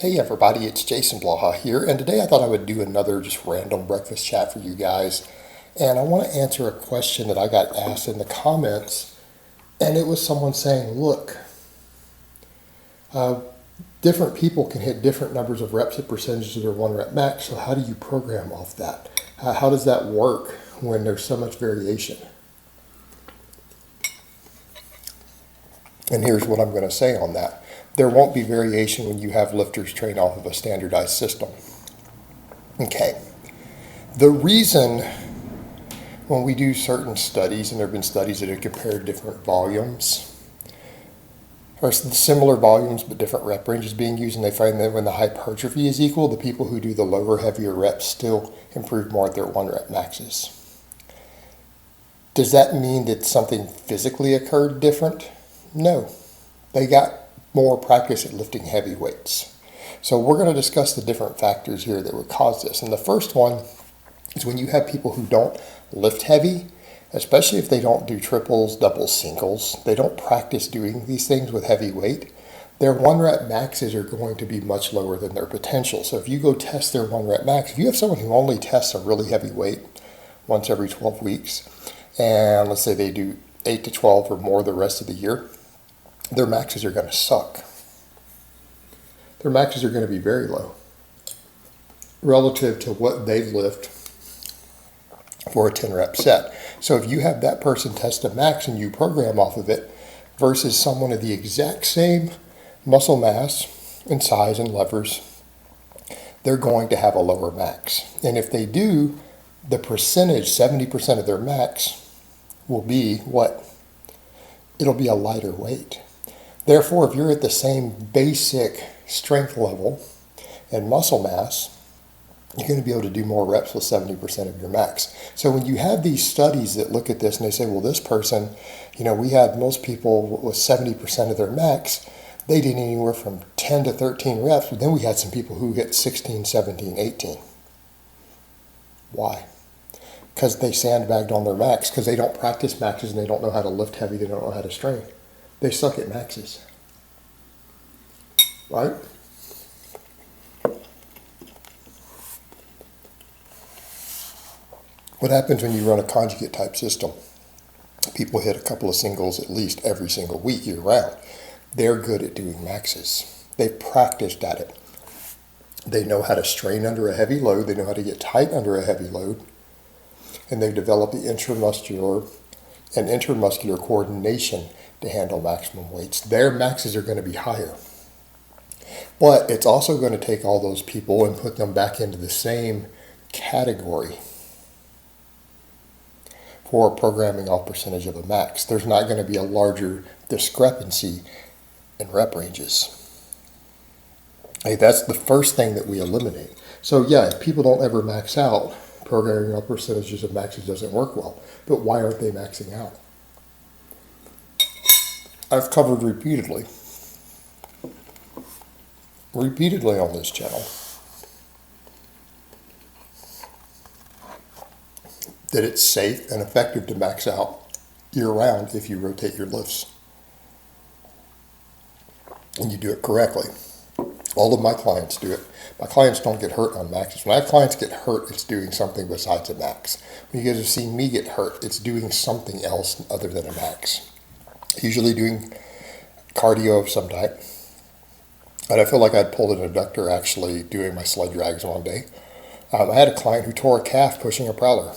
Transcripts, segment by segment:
Hey everybody, it's Jason Blaha here, and today I thought I would do another just random breakfast chat for you guys. And I want to answer a question that I got asked in the comments, and it was someone saying, look, uh, different people can hit different numbers of reps at percentages of their one rep max, so how do you program off that? How does that work when there's so much variation? And here's what I'm going to say on that. There won't be variation when you have lifters train off of a standardized system. Okay. The reason when we do certain studies, and there have been studies that have compared different volumes, or similar volumes but different rep ranges being used, and they find that when the hypertrophy is equal, the people who do the lower, heavier reps still improve more at their one rep maxes. Does that mean that something physically occurred different? No. They got more practice at lifting heavy weights. So we're going to discuss the different factors here that would cause this. And the first one is when you have people who don't lift heavy, especially if they don't do triples, doubles, singles, they don't practice doing these things with heavy weight, their one rep maxes are going to be much lower than their potential. So if you go test their one rep max, if you have someone who only tests a really heavy weight once every 12 weeks, and let's say they do 8 to 12 or more the rest of the year, their maxes are going to suck. Their maxes are going to be very low relative to what they lift for a 10 rep set. So if you have that person test a max and you program off of it versus someone of the exact same muscle mass and size and levers, they're going to have a lower max. And if they do, the percentage, 70% of their max, will be what? It'll be a lighter weight. Therefore, if you're at the same basic strength level and muscle mass, you're going to be able to do more reps with 70% of your max. So when you have these studies that look at this and they say, well, this person, we had most people with 70% of their max, they did anywhere from 10 to 13 reps, but then we had some people who hit 16, 17, 18. Why? Because they sandbagged on their max, because they don't practice maxes and they don't know how to lift heavy, they don't know how to strain. They suck at maxes. Right? What happens when you run a conjugate type system? People hit a couple of singles at least every single week year round. They're good at doing maxes. They've practiced at it. They know how to strain under a heavy load. They know how to get tight under a heavy load. And they've developed the intramuscular and intermuscular coordination to handle maximum weights. Their maxes are going to be higher. But it's also going to take all those people and put them back into the same category for programming off percentage of a max. There's not going to be a larger discrepancy in rep ranges. Hey, that's the first thing that we eliminate. So yeah, if people don't ever max out, programming off percentages of maxes doesn't work well. But why aren't they maxing out? I've covered repeatedly on this channel that it's safe and effective to max out year round if you rotate your lifts and you do it correctly. All of my clients do it. My clients don't get hurt on maxes. When I have clients get hurt, it's doing something besides a max. When you guys have seen me get hurt, it's doing something else other than a max. Usually doing cardio of some type. And I feel like I'd pulled an adductor actually doing my sled drags one day. I had a client who tore a calf pushing a prowler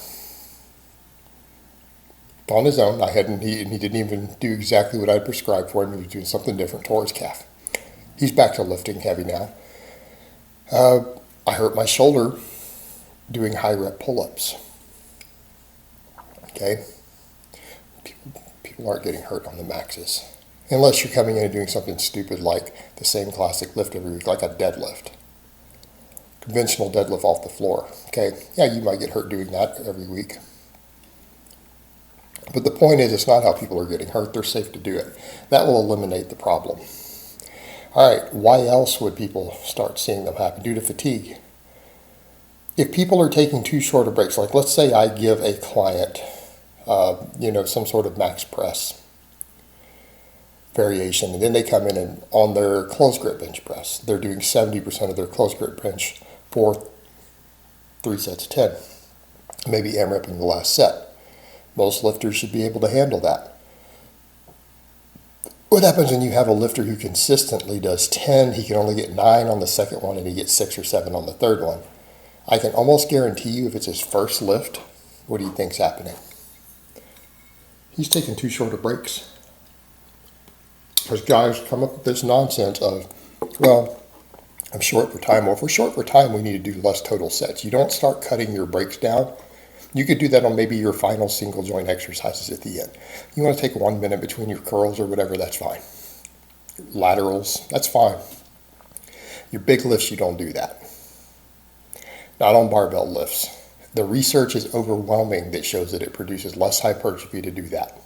on his own. He didn't even do exactly what I'd prescribed for him. He was doing something different, tore his calf. He's back to lifting heavy now. I hurt my shoulder doing high rep pull-ups. Okay? People aren't getting hurt on the maxes. Unless you're coming in and doing something stupid like the same classic lift every week, like a deadlift. Conventional deadlift off the floor. Okay, yeah, you might get hurt doing that every week. But the point is, it's not how people are getting hurt. They're safe to do it. That will eliminate the problem. All right, why else would people start seeing them happen? Due to fatigue. If people are taking too short of breaks, like let's say I give a client, some sort of max press. variation. And then they come in and on their close grip bench press, they're doing 70% of their close grip bench for 3 sets of 10. Maybe AMRAPing the last set. Most lifters should be able to handle that. What happens when you have a lifter who consistently does 10, he can only get 9 on the second one and he gets 6 or 7 on the third one? I can almost guarantee you if it's his first lift, what do you think's happening? He's taking too short of breaks. Because guys come up with this nonsense of, well, I'm short for time. Well, if we're short for time, we need to do less total sets. You don't start cutting your breaks down. You could do that on maybe your final single joint exercises at the end. You want to take 1 minute between your curls or whatever, that's fine. Laterals, that's fine. Your big lifts, you don't do that. Not on barbell lifts. The research is overwhelming that shows that it produces less hypertrophy to do that.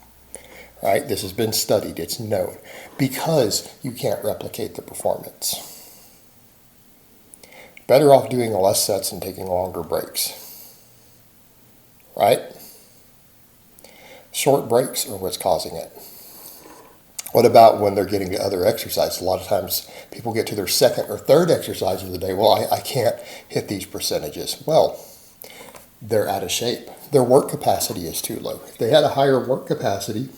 Right? This has been studied, it's known, because you can't replicate the performance. Better off doing less sets and taking longer breaks. Right? Short breaks are what's causing it. What about when they're getting to other exercises? A lot of times people get to their second or third exercise of the day. Well, I can't hit these percentages. Well, they're out of shape. Their work capacity is too low. If they had a higher work capacity,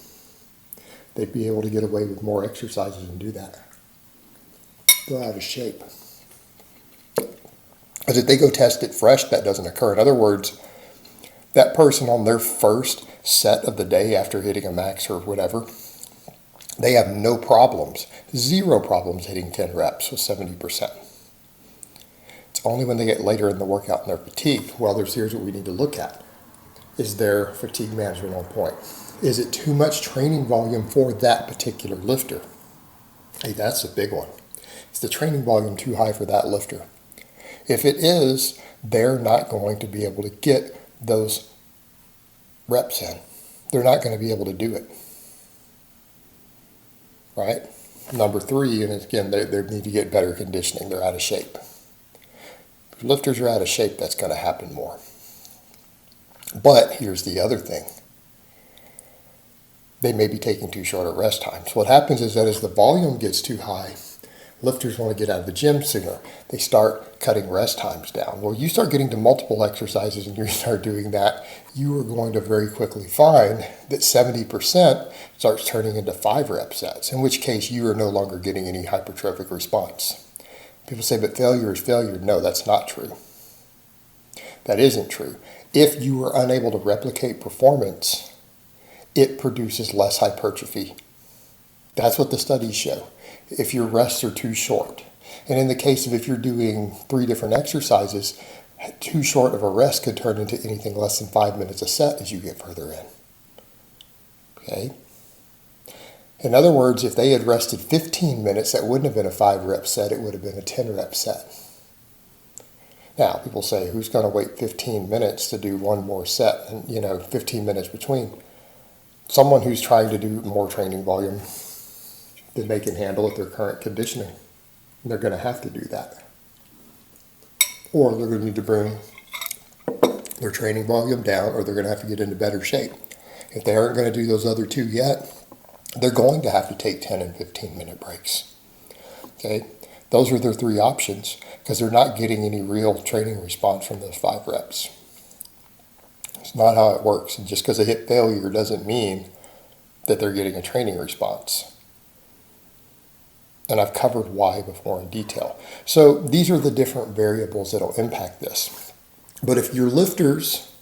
they'd be able to get away with more exercises and do that. They're out of shape. Because if they go test it fresh, that doesn't occur. In other words, that person on their first set of the day after hitting a max or whatever, they have no problems, 0 problems hitting 10 reps with 70%. It's only when they get later in the workout and they're fatigued, well, here's what we need to look at. Is their fatigue management on point? Is it too much training volume for that particular lifter? Hey, that's a big one. Is the training volume too high for that lifter? If it is, they're not going to be able to get those reps in. They're not going to be able to do it. Right? Number 3, and again, they need to get better conditioning. They're out of shape. If lifters are out of shape, that's going to happen more. But here's the other thing. They may be taking too short of rest times. What happens is that as the volume gets too high, lifters want to get out of the gym sooner. They start cutting rest times down. Well, you start getting to multiple exercises and you start doing that, you are going to very quickly find that 70% starts turning into 5 rep sets, in which case you are no longer getting any hypertrophic response. People say, but failure is failure. No, that's not true. That isn't true. If you are unable to replicate performance, it produces less hypertrophy. That's what the studies show. If your rests are too short. And in the case of if you're doing 3 different exercises, too short of a rest could turn into anything less than 5 minutes a set as you get further in. Okay? In other words, if they had rested 15 minutes, that wouldn't have been a 5 rep set, it would have been a 10 rep set. Now, people say, who's going to wait 15 minutes to do one more set and, 15 minutes between? Someone who's trying to do more training volume than they can handle at their current conditioning. And they're going to have to do that. Or they're going to need to bring their training volume down, or they're going to have to get into better shape. If they aren't going to do those other 2 yet, they're going to have to take 10 and 15 minute breaks. Okay? Those are their 3 options because they're not getting any real training response from those 5 reps. It's not how it works. And just because they hit failure doesn't mean that they're getting a training response. And I've covered why before in detail. So these are the different variables that will impact this. But if your lifters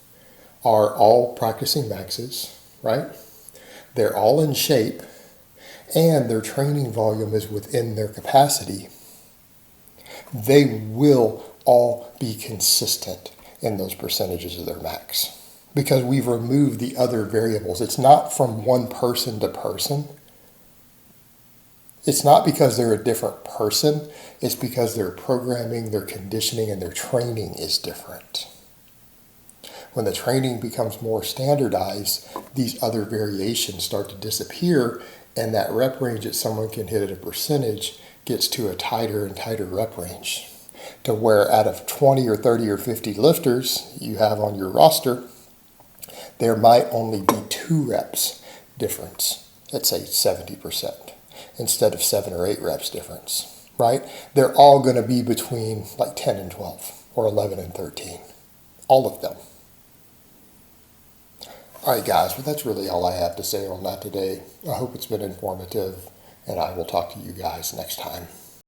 are all practicing maxes, right? They're all in shape and their training volume is within their capacity, they will all be consistent in those percentages of their max. Because we've removed the other variables. It's not from one person to person. It's not because they're a different person. It's because their programming, their conditioning, and their training is different. When the training becomes more standardized, these other variations start to disappear, and that rep range that someone can hit at a percentage gets to a tighter and tighter rep range. To where out of 20 or 30 or 50 lifters you have on your roster, there might only be 2 reps difference, let's say 70%. instead of 7 or 8 reps difference, right? They're all going to be between like 10 and 12 or 11 and 13, all of them. All right, guys, well, that's really all I have to say on that today. I hope it's been informative, and I will talk to you guys next time.